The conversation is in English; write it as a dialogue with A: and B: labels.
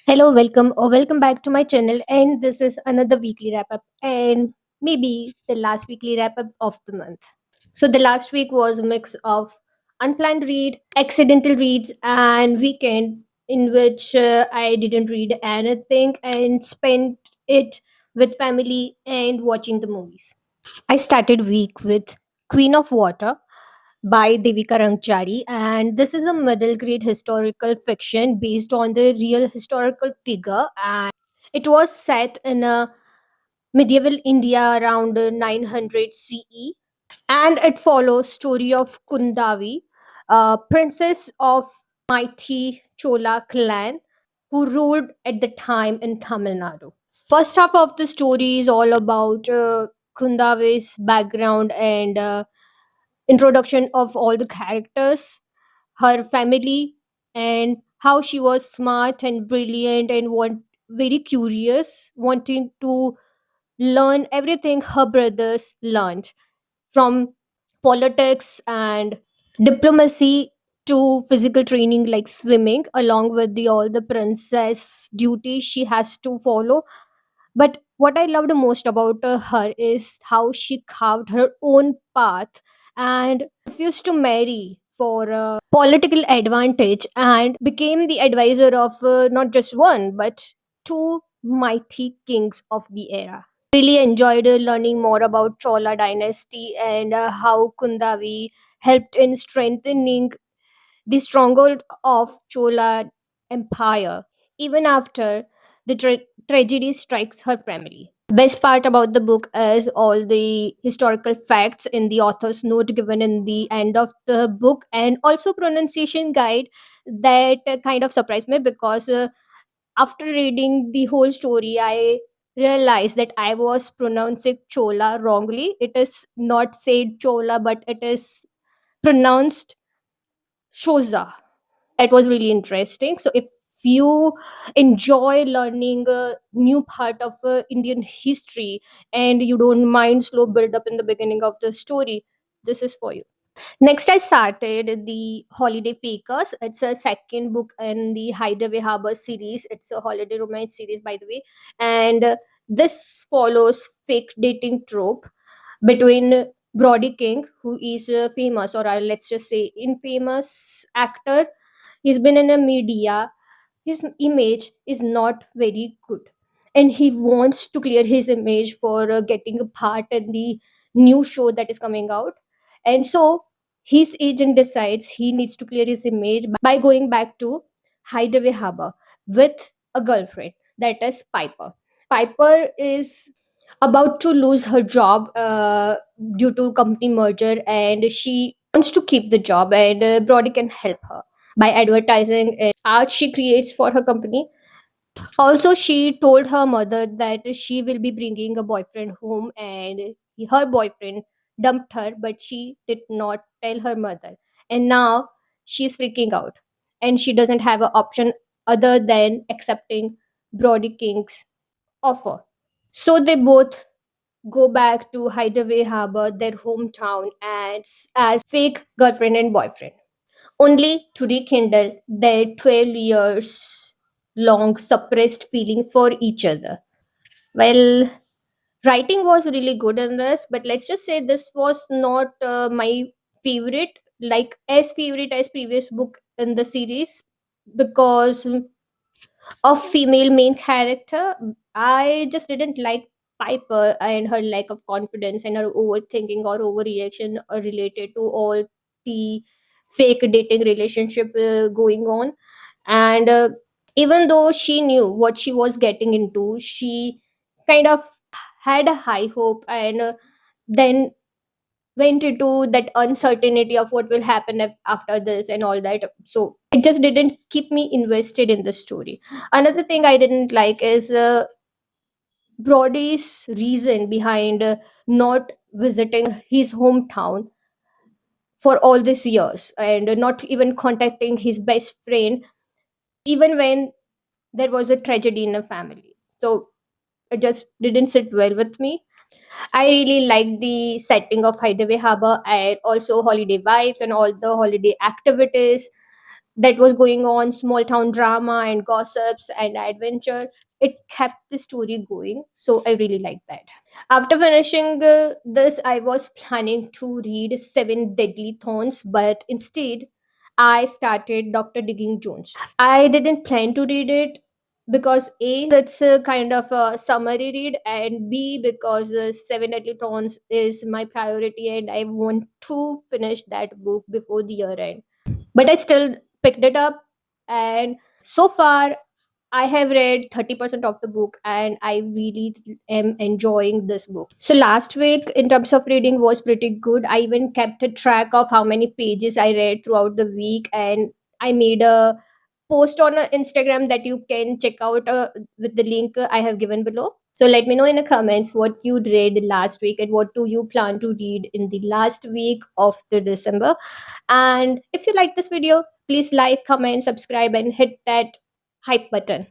A: Hello, welcome or welcome back to my channel. And this is another weekly wrap up, and maybe the last weekly wrap up of the month. So, the last week was a mix of unplanned read, accidental reads, and weekend in which I didn't read anything and spent it with family and watching the movies. I started week with Queen of Water by Devika Rangchari, and this is a middle grade historical fiction based on the real historical figure, and it was set in a medieval India around 900 CE, and it follows story of Kundavi, princess of mighty Chola clan who ruled at the time in Tamil Nadu. First half of the story is all about Kundavi's background and introduction of all the characters, her family, and how she was smart and brilliant and very curious, wanting to learn everything her brothers learned, from politics and diplomacy to physical training like swimming, along with all the princess duties she has to follow. But what I loved most about her is how she carved her own path and refused to marry for a political advantage and became the advisor of not just one but two mighty kings of the era. Really enjoyed learning more about Chola dynasty and how Kundavi helped in strengthening the stronghold of Chola empire even after the tragedy strikes her family. Best part about the book is all the historical facts in the author's note given in the end of the book, and also pronunciation guide that kind of surprised me because after reading the whole story I realized that I was pronouncing Chola wrongly. It is not said Chola, but it is pronounced Shoza. That was really interesting. So if you enjoy learning a new part of Indian history and you don't mind slow build up in the beginning of the story, this is for you. Next, I started the Holiday Fakers. It's a second book in the Hideaway Harbor series. It's a holiday romance series, by the way. And this follows fake dating trope between Brody King, who is a famous, or let's just say infamous actor. He's been in the media. His image is not very good, and he wants to clear his image for getting a part in the new show that is coming out. And so his agent decides he needs to clear his image by going back to Hideaway Harbor with a girlfriend, that is Piper. Piper is about to lose her job due to company merger, and she wants to keep the job, and Brody can help her by advertising art she creates for her company. Also, she told her mother that she will be bringing a boyfriend home, and her boyfriend dumped her, but she did not tell her mother. And now she's freaking out, and she doesn't have an option other than accepting Brody King's offer. So they both go back to Hideaway Harbor, their hometown, as fake girlfriend and boyfriend, only to rekindle their 12 years long suppressed feeling for each other. Well, writing was really good in this, but let's just say this was not my favorite, like as favorite as previous book in the series, because of female main character. I just didn't like Piper and her lack of confidence and her overthinking or overreaction related to all the fake dating relationship going on. And even though she knew what she was getting into, she kind of had a high hope, and then went into that uncertainty of what will happen after this and all that. So it just didn't keep me invested in the story. Another thing I didn't like is Brody's reason behind not visiting his hometown for all these years and not even contacting his best friend even when there was a tragedy in a family. So it just didn't sit well with me. I really like the setting of Hideaway Harbor and also holiday vibes and all the holiday activities. that was going on, small town drama and gossips and adventure. It kept the story going, so I really liked that. After finishing this, I was planning to read Seven Deadly Thorns, but instead, I started Dr. Digging Jones. I didn't plan to read it because A, it's a kind of a summary read, and B, because Seven Deadly Thorns is my priority and I want to finish that book before the year end. But I still picked it up, and so far I have read 30% of the book and I really am enjoying this book. So last week in terms of reading was pretty good. I even kept a track of how many pages I read throughout the week, and I made a post on Instagram that you can check out with the link I have given below. So let me know in the comments what you read last week and what do you plan to read in the last week of the December. And if you like this video, please like, comment, subscribe, and hit that hype button.